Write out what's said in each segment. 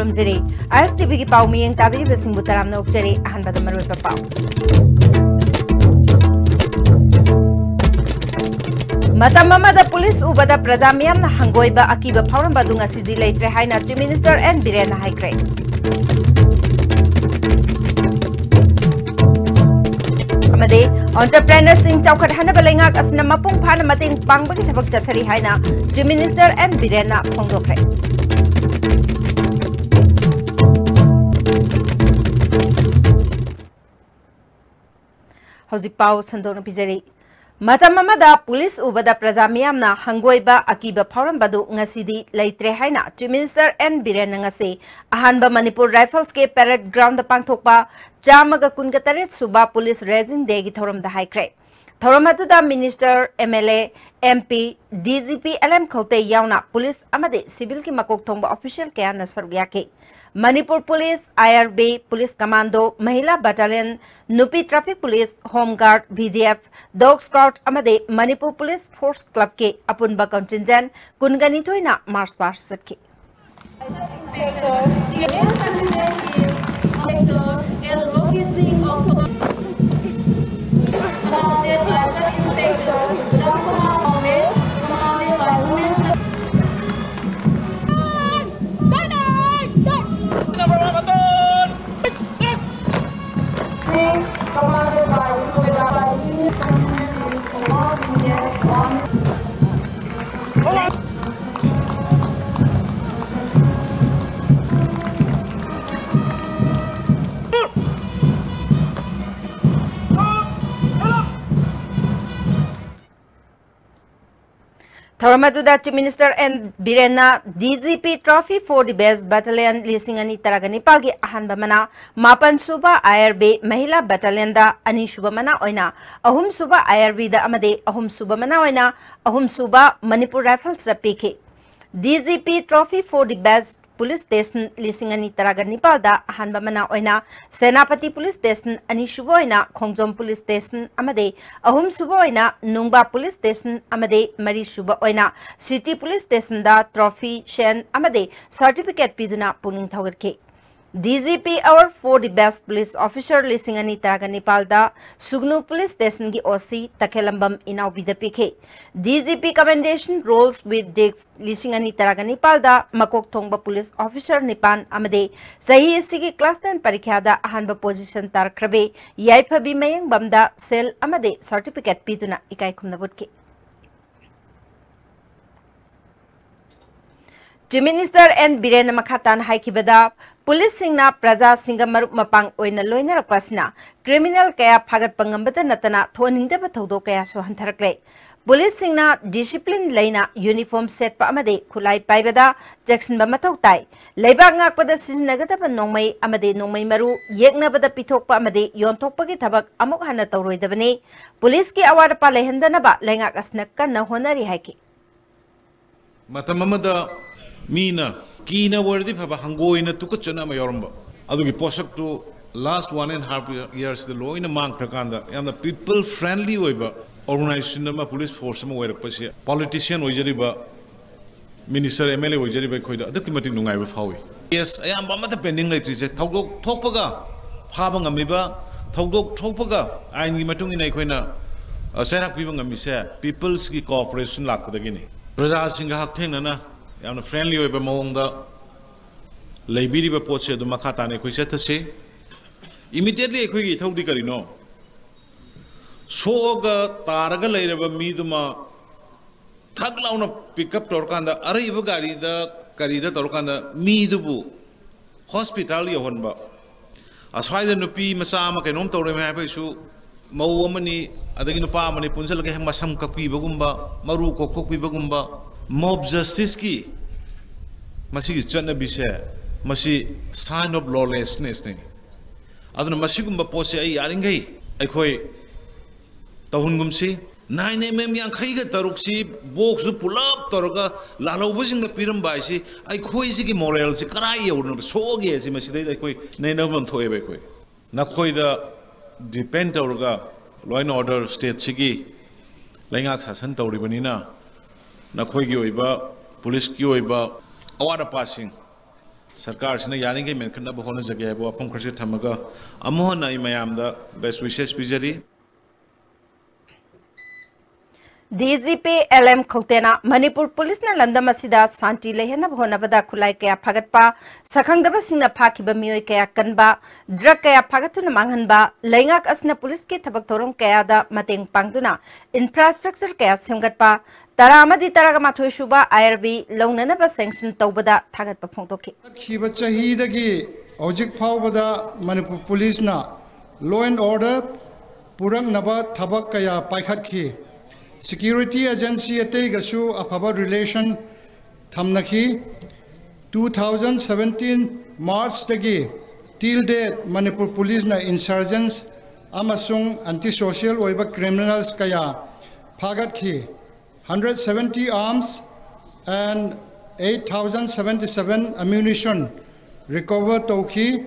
खुरमजरी ISTV की पाव मियंग ताबिरी busing बुतराम नोकचरी अहनबद Marul पाव मतम अमदा police उबदा प्रजा मियामना हंगोइबा अकीबा फावरम बदुंग असिदि लेत्रे हाइना चीफ मिनिस्टर एन बिरेन हाइक्रे अमदे एंटरप्रेन्योर सिंह चौखट हनबा लेंगाक असना मपुंग फाना मतेंग पांगबगी थबक चथरी हाइना चीफ मिनिस्टर एन बिरेन ना फोंदोखरे हौजिक पाव संदोन पिजरी मतम अमदा पुलिस उबदा प्रजा मियामना हंगोइबा अकीबा फावरम बदु ngасidi leitre haina chief minister N Biren ngase अहानबा मणिपुर राइफल्स के पैरेड ग्राउंड पांगथोकपा चामगा कुनगतरे सुबा पुलिस रेजिंग डे की थोरम दा हाइक्रे थोरम अदुदा मिनिस्टर एमएलए एमपी डीजीपी एलएम खौते यावना पुलिस अमदे सिविल की मकोक थोंबा ऑफिशियल कया नसर याके Manipur police IRB police commando महिला बटालियन नुपी traffic police home guard BDF dog scout अमदे मणिपुर पुलिस फोर्स क्लब के अपुनबा कंटिजेंट कुनगनी थोइना मार्च पास्ट सके थोरमदुदा चीफ मिनिस्टर एन बिरेना DGP trophy for the best battalion लिसिंग अनि तरगनिपाल की अहनबा मना मापन सुबा आईआरबी महिला बटालियन दा अनि सुबा मना ओइना अहुम सुबा आईआरबी दा अमदे अहुम सुबा मना ओइना अहुम सुबा मणिपुर राइफल्स रपीके DGP trophy for the best police station लिसिंग अनि तरगनिपाल दा अहनबा मना ओइना सेनापति पुलिस स्टेशन अनि सुबा ओइना खोंगजोम पुलिस स्टेशन अमदे अहुम सुबा ओइना नुंगबा पुलिस स्टेशन अमदे मरी सुबा ओइना सिटी पुलिस स्टेशन दा ट्रॉफी शेन अमदे सर्टिफिकेट पिदुना पुनिंग थौगरके DGP award for the best police officer लिसिंग अनि तरगनिपाल दा सुगनु पुलिस स्टेशन की ओसी तखेलंबम इनाउ बिदपिखे डीजीपी कमेंडेशन रोल्स विद डिक्स लिसिंग अनि तरगनिपाल दा मकोक थोंगबा पुलिस ऑफिसर निपान अमदे सही इसी की क्लास 10 परीक्षा दा अहानबा पोजीशन तारखरबे याइफबी मयंग बमदा सेल अमदे सर्टिफिकेट पिदुना इकाई खुमनबुटके चीफ मिनिस्टर एन बिरेन मखातान हाइकिबदा पुलिस सिंगना प्रजा सिंगा मरुप मपांग ओइना लोइनरपसिना क्रिमिनल कया फागत पंगंबदा नतना थोनिंगदबा थौदो कया सो हंथरकले पुलिस सिंगना डिसिप्लिन लेना यूनिफॉर्म सेट पा अमदे खुलाई पाइबदा जैक्सन बा मथौ ताई लेबाग ngakpada सिजनगदबा नोंमै अमदे नोंमै मरु येकनबदा पिथोकपा अमदे योनथोकपगी थबक अमुक हना तौरोइदबने पुलिस की अवार्ड पा लेहंदनबा लेंगाक असना कन्ना होनरी हाइकी मतममदा मीना कीना वर्दी फबा हंगोइना तुकचना मयोरंबा अदुगी पोषक to last 1.5 years the loina मांगखरकांदा यामना पीपल फ्रेंडली ओइबा ऑर्गेनाइजेशन मा पुलिस फोर्स मा ओइरपसे पॉलिटिशियन ओइजरिबा मिनिस्टर एमएलए ओइजरिबा खोइदा अदुकी मति नुंगाइबा फावी यस अयाम बमता पेंडिंग लेट्रिसे थौदोक थोकपगा फाबा ngamiba थौदोक थोकपगा आइनगी मतुंग इनाइ खोइना सेराक पिबा ngamiसे पीपल्स की कोऑपरेशन लाकदगिनि प्रजा सिंगा हकथेंना यामना फ्रेंडली ओइबा मओंगदा लेबिरिबा पोचे अदु मखा ताने खोइ सेथसे इमीडिएटली एखोइगी थौदी करिनो सोगा तारगा लेरबा मीदुमा थक लाउना पिकअप तोरकांदा अरैबा गाड़ीदा करीदा तोरकांदा मीदुबु हॉस्पिटल यहोनबा असवाइदा नुपी मसा मा कैनोम तोरे मे हाइबसु मौ अमनी अदगी नुपा अमनी पुंजलगे हम मसम कपीबगुंबा मरु कोकोपीबगुंबा मॉब जस्टिस की मसी चनबिसे मसी साइन ऑफ लॉलेसनेस ने अदन मसीगुंबा पोसे आई यारिंगै अखोय तहुनगुमसी 9mm यांखैगा तरुक्सी बॉक्स पुलअप तोरगा लालौबसिंग पिरम बाइसी अखोय सिगी मोरल सि कराय यौरन सोगे सि मसीदै अखोय नैनबम थोएबे अखोय नखोयदा डिपेंड तोरगा लॉ एंड ऑर्डर स्टेट सिगी लैंगाक शासन तौरिबनिना नखोयगी ओइबा पुलिस की ओइबा अवार्ड पासिंग सरकार से यानी मेनखनब होनजगे है वाफम खरसे थमगा अमोहन ma'am best wishes पिजरी DGP LM Khotena Manipur Police na London Masida Santi Lehena Honabada Kulai Kaya Pagatpa Sakangdaba Singna Pakiba Mui Kaya Kanba Drug Kaya Pagatuna Manganba Langak Asna Police Ki Tabaktorong Kaya da Mating Pangduna Infrastructure Kaya Simgatpa Taramadi Taragamato Shuba IRB Lonanaba Sanction Tobada Tagat Pongtoki Kibachahi dagi Ojik Pawbada Manipur Police na Law and Order Purang Naba Tabak Kaya Paikat Ki Security Agency ate gasu afaba relation thamnaki 2017 March dagi till date Manipur Police na insurgents amasung antisocial oiba criminals kaya phagat ki 170 arms and 8,077 ammunition recover tauki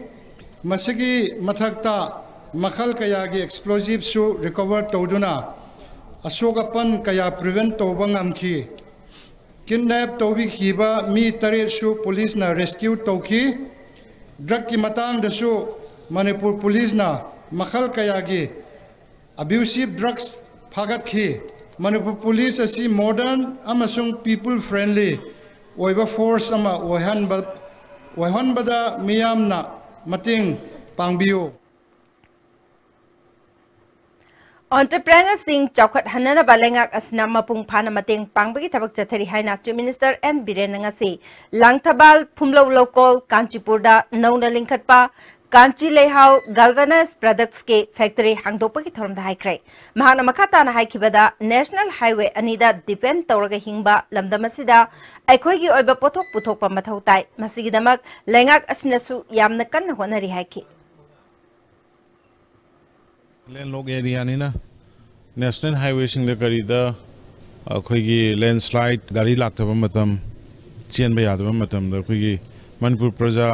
masigi mathakta makhal kaya gi explosives su recover toduna Asokapan kaya prevent tobang amki kidnap tobi khiba mi tare su police na rescue toki drug ki matang dasu Manipur police na makhal kaya gi abusive drugs phagat khi Manipur police asi modern amasung people friendly oiba force ama ohan bada miyam na mating pangbiu Entrepreneur Singh Chaukat Hanana Balengak Asna Mapung Pana Mating Pangbagi Tabak Chatari Haina to Minister and Birenangasi Langtabal Pumlo Local Kanchipurda Nona Linkatpa Kanchi Lehau Galvanized Products Ke Factory Hangdopaki Thorm the High Cray Mahana Makata na Haikibada National Highway Anida Depend Toraga Hingba Lamdamasida Aikogi Oiba Potok Putopa Matautai Masigidamak Lengak Asnasu Yamnakan Honari Haiki landlock area ना national highway सिंह करीद अखोगी landslide गाड़ी लाक्तब मतम chain Yadav मतम अखोगी मणिपुर प्रजा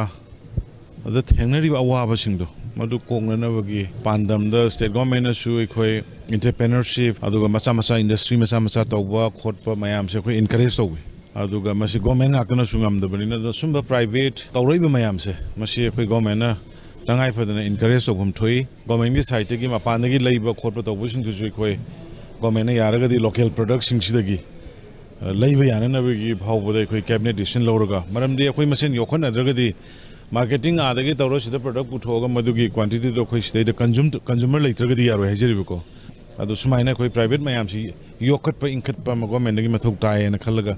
अद थेंगनरिब अवाब सिंगदो मदु कोंगननबगी पांदम द स्टेट गवर्नमेंट सु अखोई एंटरप्रेन्योरशिप अदुगा मचा मचा इंडस्ट्री मचा मचा तौबा खोटपा मयाम से अखोई इनकरेज तौबी अदुगा मसी गवर्नमेंट नाकना सु ngamdabani na sumba private tawraiba mayam se masi akhoi government na tangai phadana encourage tobum thui government gi side gi mapan gi leiba khotba tobusing du jui khoi government na yaraga di local products sing sidagi leiba yana na gi phawbada khoi cabinet decision lawraga maram di khoi masen yokhon adraga di marketing adagi tawro sida product puthoga madugi quantity do khoi sida consumer leitraga di yaro hejeri ko adu sumaina khoi private mayam si yokhat pa inkhat pa government gi mathok tai na khalaga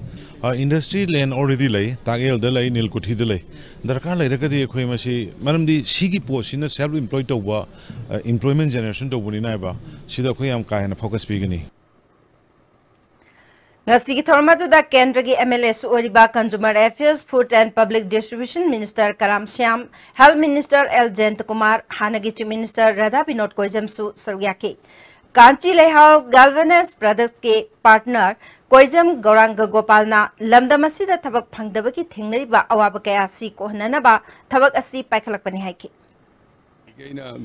industry land already lay tagel da lay nilkuthi da lay darkar lay rakadi khoi masi maram di sigi post in self employed to ba employment generation to buni na ba sida khoi am ka na focus pi gani Ngasigi Thormatu da Kendragi MLS Oriba Consumer Affairs Food and Public Distribution Minister Karam Shyam Health Minister L Jayant Kumar Hanagi Minister Radha Binod Koijamsu Saryaki Kanchi Lehau Galvanized Products ke partner Koijam Gauranga Gopalna Lamdamasida Tabak Pangdabaki Thingnariba Awaba Kayasi Kohanaba Tabak Asi Paikalakpani Haiki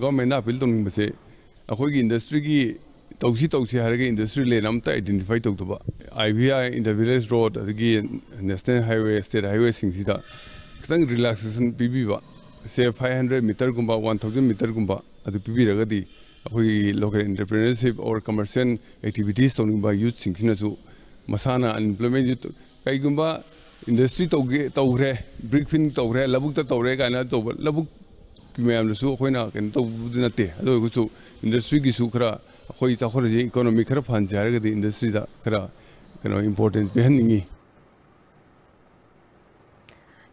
Government appeal to Nimbase Ahogi industry Tausi Haragi industry lane identify to IVI in the village road again National Highway State Highway Singsida relaxation PB say 500 meter gumba 1000 meter gumba at the PB Ragadi we local entrepreneurship or commercial activities to by youth Singsinasu Masana unemployment youth Kaigumba industry Taure brickfin Taure Labukta Taure and Labuk Kimasu Hoina can to Dinate Adogusu industry Gisukra Hoi Sahoji economic funds the industry that important behind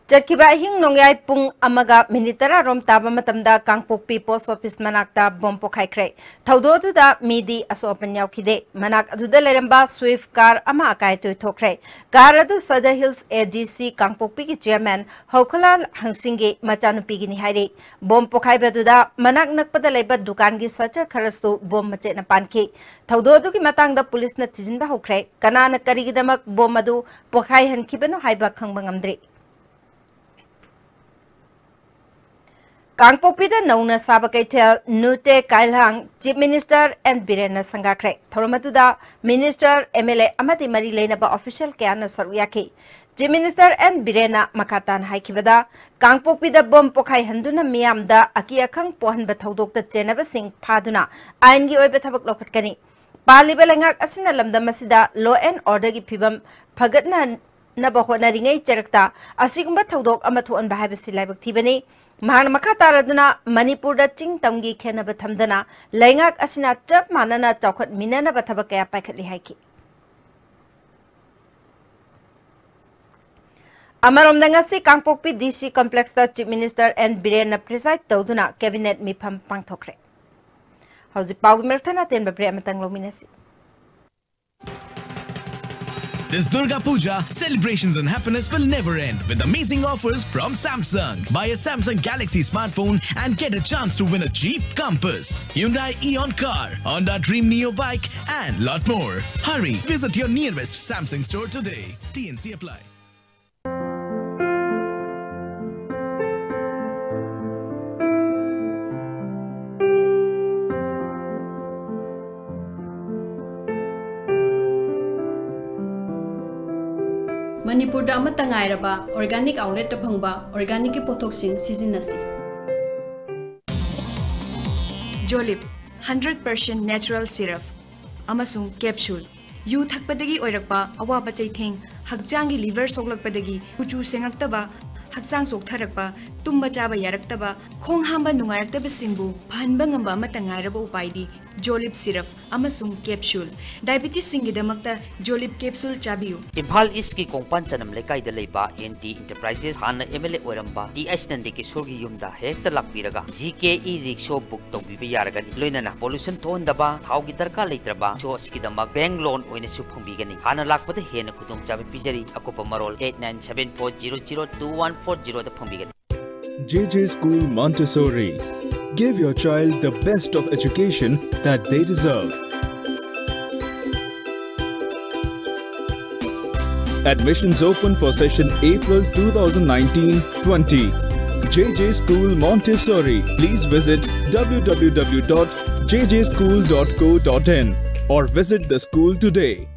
Jakiba hing nongyay pung amaga minitara rom taba matamda Kangpokpi Post Office manakta bompo khaikre thaudo du da midi aso panyaw khide manak aduda leramba swift car ama akai tu thokre car adu Sada Hills ADC Kangpokpi ki chairman Hokhala Hangsinge machanupi gi ni haire bompo khaiba du da manak nakpada leba dukan gi sacha kharastu bom mache na panki thaudo du ki matang da police na tijinba hokre kana na kari gi damak bom adu pokhai han khibano haiba khangbang amdre Kangpokpida nauna saba kaitel Nute Kailhang Chief Minister and Birena Sangakre Thoramatuda Minister MLA Amati Mari Lenaba official Kiana Saruyaki Chief Minister and Birena Makatan Haikibada Kangpokpida Bom Pokai Handuna Miamda Akiakang Pohan Bathodok the Geneva Singh Paduna Aingi Obetabak Lokatkani Palibalangak Asina Lamda Masida Law and Order Gipibam Pagatna Nabahona Ringai Cherekta Asigumba Thodok Amatu and Bahabisi Labak Tibani Mahan Makataraduna, Manipur da Ching Tamgi Kena Batamdana, Langak Asina Chap Manana Chokot Minana Batabaka Pakatli Haiki. Amarom Nangasi Kangpokpi DC Complex the Chief Minister and Birena Preside Toduna, Cabinet Mipam Pangtokre. How's the Pau Mertana Temba Brematang Luminasi? This Durga Puja, celebrations and happiness will never end with amazing offers from Samsung. Buy a Samsung Galaxy smartphone and get a chance to win a Jeep Compass, Hyundai Eon car, Honda Dream Neo bike and lot more. Hurry, visit your nearest Samsung store today. TNC apply. Manipur da amata ngairaba organic outlet ta phangba organic ki pothoksin sizinasi Jolip 100% natural syrup amasung capsule yu thakpadagi oirakpa awaba chaitheng hakjangi liver soklakpadagi kuchu sengaktaba haksang soktharakpa tumba chaba yaraktaba khong hamba nungaraktaba singbu phanba ngamba amata ngairaba upaidi Jolip syrup amasung capsule diabetes singidamakta Jolip capsule chabiu Imphal East ki Kongpan Chanam Lekai da Leiba NT Enterprises Hana MLA Oramba Di Iceland ki Surgi Yumda Hekta Lakpiraga GKE Rickshaw book Tobibi Yaragani Loinana Pollution Ton Daba Haugi Darka Leitraba Cho Skidamak Bank Loan Oine Suphumbigani Hana Lakpata Hena Kutum Chabi Pijari Akopa Marol 8974002140 the Pumbigani JJ School Montessori. Give your child the best of education that they deserve. Admissions open for session April 2019-20. JJ School Montessori. Please visit www.jjschool.co.in or visit the school today.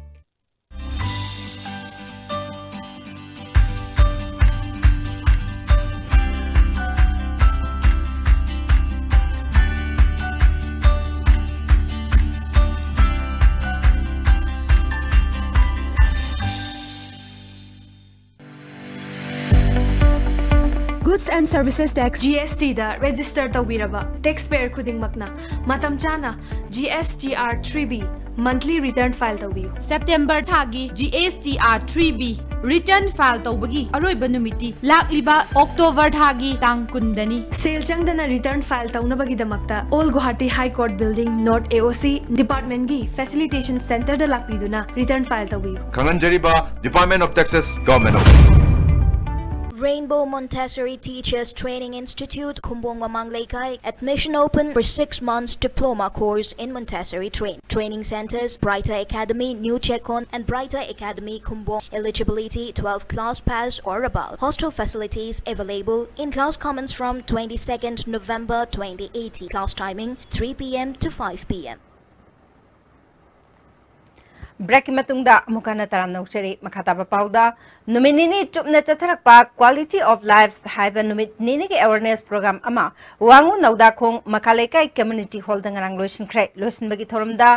Goods and Services Tax GST da register tawiraba taxpayer khuding makna matam chana GSTR 3B monthly return file tawiyu September thagi GSTR 3B return file tawbagi aroiba numiti lakliba October thagi tang kundani sale changdana return file tawnabagi damakta All Guwahati High Court Building North AOC Department gi Facilitation Center da lakpiduna return file tawiyu Kanganjariba Department of Taxes Government of Rainbow Montessori Teachers Training Institute, Kumbong Mamang Laikai. Admission open for 6 months diploma course in Montessori Training centers, Brighter Academy, New Chekon and Brighter Academy, Kumbong. Eligibility 12 class pass or above. Hostel facilities available. In-class comments from 22nd November 2018. Class timing 3 p.m. to 5 p.m. Break matungda mukana taram nauchari makataba pauda numinini chupna chatharakpa quality of lives haiba numit nini ke awareness program ama wangu nauda khong makalekai community hall dangarang loisin krai loisin bagi thorumda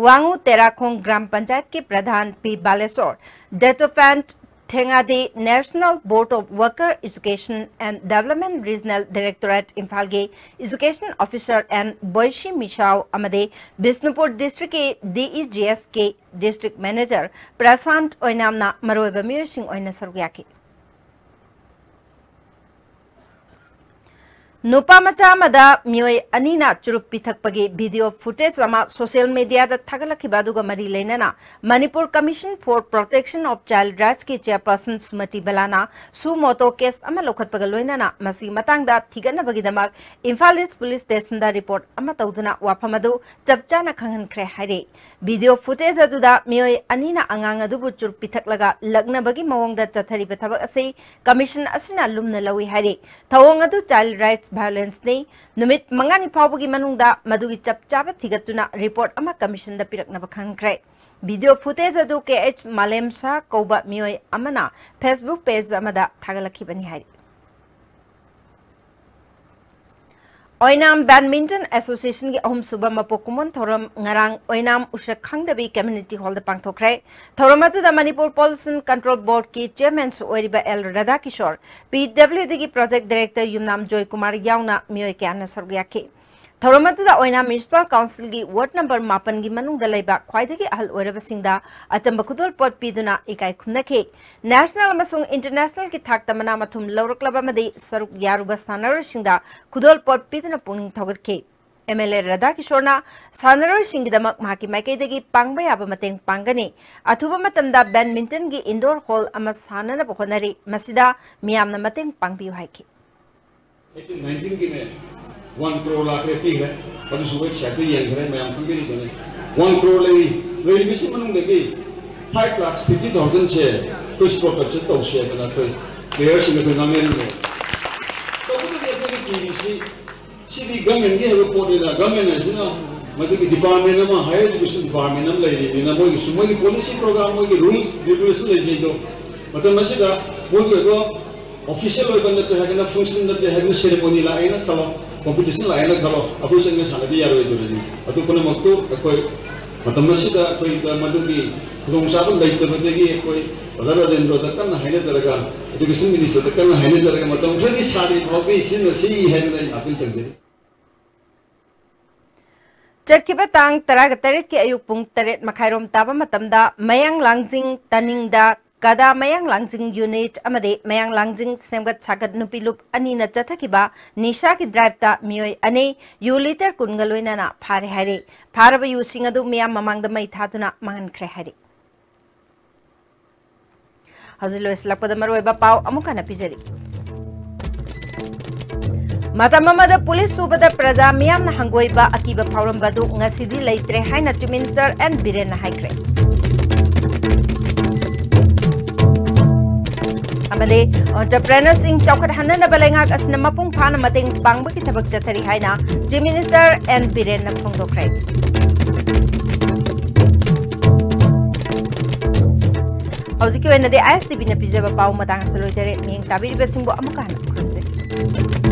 wangu tera khong gram panchayat ke pradhan P Balesor Detofant Thengadi National Board of Worker Education and Development Regional Directorate Imphal Education Officer and Boishi Mishao Amade Bisnupur District ke DEGS ke District Manager Prasant Oinamna Maroiba Mirsing Oina Sarwyaki Nupa macha mada mioi anina churup pithakpagi video footage ama social media da thagalakhiba aduga mari leinana Manipur Commission for Protection of Child Rights ki chairperson Sumati Balana sumoto case ama lokhatpaga loinana masi matangda thiganabagi damak Imphal East Police Station da report ama tawduna waphamadu chapchana khanghan khre haire video footage aduda mioi anina angang adubu churup pithaklaga lagnabagi mawongda chathari bethabak ase commission asina lumna lawi haire thawong adu child rights violence ni numit mangani phawbagi manungda madugi chapchaba thigatuna report ama commission da piraknaba khangkre video footage adu KH Malemsa Koba Mioi Amana Facebook page amada thagalakhibani hari Oinam Badminton Association ki ahum suba mapokumon thoram ngarang Oinam Ushak Khangdabi Community Hall da pangthokre thoramatu da Manipur Pollution Control Board ki chairman su oiriba L Radhakishore PWD ki project director Yumnam Joy Kumar yauna mioi kyana sargyaki thoramatu da Oinam Municipal Council ki ward number 8 gi manung da leiba khwaidagi ahal oiraba singda achamba kudol pot piduna ikai khumnake national amasung international ki thak tamana mathum lawraklaba madi saruk yaruba sthanar singda kudol pot piduna pungning thogatke MLA Radhakishorna sthanar singdamak mahaki maikaidagi pangba yaba mateng pangani athuba matamda badminton gi indoor hall ama sthanana bokhonari masida miyamna mateng pangbiu haiki 19 ki ne 1 crore lakh pe hai padu subai chakri yang kare mayam khangeli done 1 crore le bisi manung de ki 5 lakhs 50,000 che ko sport ka to she na ko player sing ko na meri ne to ko de ko ki si di government ge ho ko de na government is na madu ki department ma higher education department am lai ni na mo ki sumai ki policy program mo ki rules regulation le ji do matam masida mo ko official oi ban na ha na function na ha ceremony la aina khalo competition la aina khalo apu sing na sanadi yaro idu ni atu kono maktu koi matam masida koi da madu ki long sa ban dai ta bade gi koi badara den ro da kan na haine jaraga education minister da kan na haine jaraga matam khali sari bhogi sin si haine na apil tangje Charkiba tang taraga tarit ki ayuk pung tarit makhairom taba matamda mayang langjing taningda kada mayang langjing unit amade mayang langjing semgat chagat nupilup ani na chathakiba nisha ki drive ta mioi ane yu liter kungaloina na phare hare pharaba yu singadu miyam mamangda mai thatuna mangan khre hare hazilo islakpada maroiba pau amuka na pijari Matamamada police tubada praja miyam na hangoiba akiba phawrambadu ngasidi leitre haina Chief Minister and Biren na haikre amade entrepreneurs sing chawkat hanana balengak asna mapung phana mateng pangba ki thabak chathari haina Chief Minister and Biren na phongdokrai hausi ki wenade ISTB na pijaba pau matang salo jare ning tabiri besingbo amuka na khunje